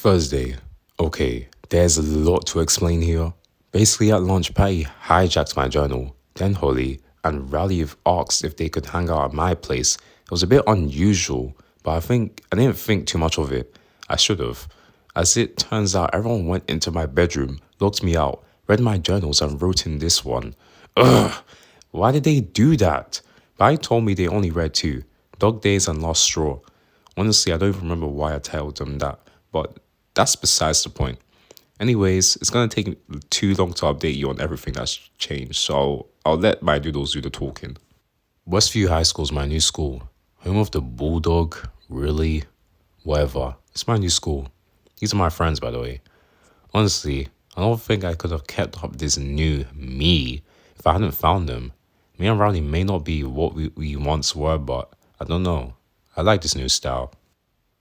Thursday. Okay, there's a lot to explain here. Basically, at lunch, Patty hijacked my journal, then Holly, and Raleigh asked if they could hang out at my place. It was a bit unusual, but I didn't think too much of it. I should have. As it turns out, everyone went into my bedroom, locked me out, read my journals, and wrote in this one. Ugh! Why did they do that? Patty told me they only read two Dog Days and Last Straw. Honestly, I don't even remember why I told them that, but that's besides the point. Anyways, it's gonna take too long to update you on everything that's changed, so I'll let my doodles do the talking. Westview High School is my new school. Home of the Bulldog, really? Whatever. It's my new school. These are my friends, by the way. Honestly, I don't think I could have kept up this new me if I hadn't found them. Me and Riley may not be what we once were, but I don't know. I like this new style.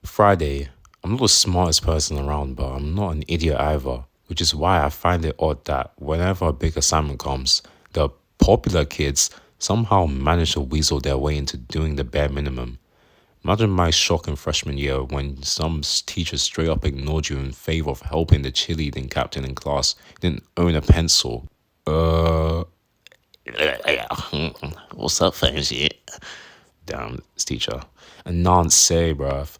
Friday, I'm not the smartest person around, but I'm not an idiot either, which is why I find it odd that whenever a big assignment comes, the popular kids somehow manage to weasel their way into doing the bare minimum. Imagine my shock in freshman year when some teacher straight up ignored you in favor of helping the cheerleading captain in class who didn't own a pencil. Uh, what's up, fancy? Damn, this teacher. And nonsense, bruv.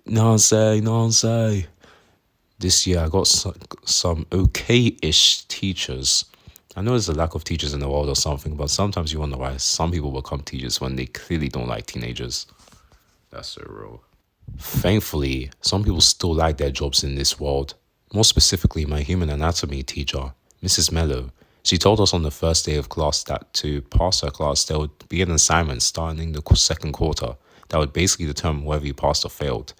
Nonsense. This year I got some okay-ish teachers. I know there's a lack of teachers in the world or something, but sometimes you wonder why some people become teachers when they clearly don't like teenagers. That's so real. Thankfully, some people still like their jobs in this world. More specifically, my human anatomy teacher, Mrs. Mello. She told us on the first day of class that to pass her class, there would be an assignment starting the second quarter that would basically determine whether you passed or failed.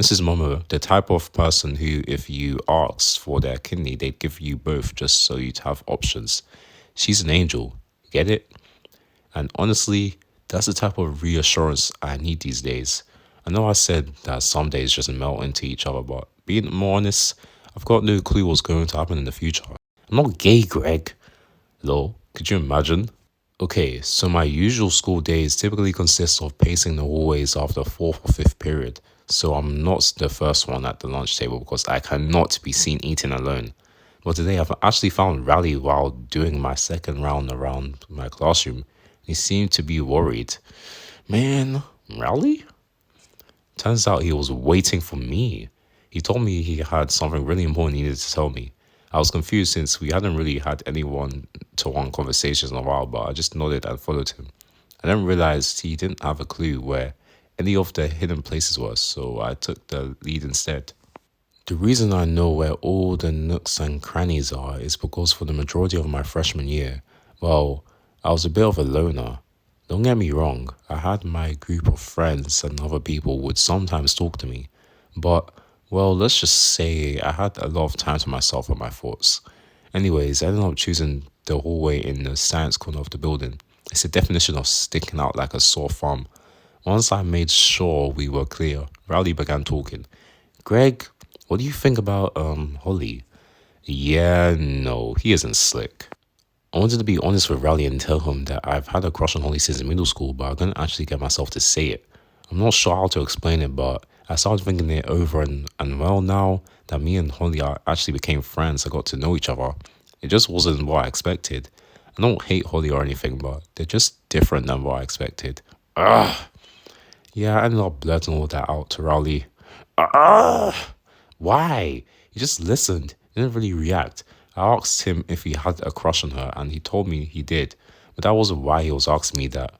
Mrs. Momo, the type of person who, if you asked for their kidney, they'd give you both just so you'd have options. She's an angel. Get it? And honestly, that's the type of reassurance I need these days. I know I said that some days just melt into each other, but being more honest, I've got no clue what's going to happen in the future. I'm not gay, Greg. Lol, could you imagine? Okay, so my usual school days typically consist of pacing the hallways after fourth or fifth period, so I'm not the first one at the lunch table because I cannot be seen eating alone. But today I've actually found Rally while doing my second round around my classroom. He seemed to be worried. Man, Rally? Turns out he was waiting for me. He told me he had something really important he needed to tell me. I was confused since we hadn't really had any one-to-one conversations in a while, but I just nodded and followed him. I then realized he didn't have a clue where any of the hidden places were, so I took the lead instead. The reason I know where all the nooks and crannies are is because for the majority of my freshman year, well, I was a bit of a loner. Don't get me wrong, I had my group of friends and other people would sometimes talk to me, but well, let's just say I had a lot of time to myself and my thoughts. Anyways, I ended up choosing the hallway in the science corner of the building. It's the definition of sticking out like a sore thumb. Once I made sure we were clear, Rowley began talking. Greg, what do you think about Holly? Yeah, no, he isn't slick. I wanted to be honest with Rowley and tell him that I've had a crush on Holly since middle school, but I couldn't actually get myself to say it. I'm not sure how to explain it, but I started thinking it over and well, now that me and Holly actually became friends, I got to know each other. It just wasn't what I expected. I don't hate Holly or anything, but they're just different than what I expected. Ugh. Yeah, I ended up blurting all that out to Rowley. Ugh. Why? He just listened, didn't really react. I asked him if he had a crush on her, and he told me he did. But that wasn't why he was asking me that.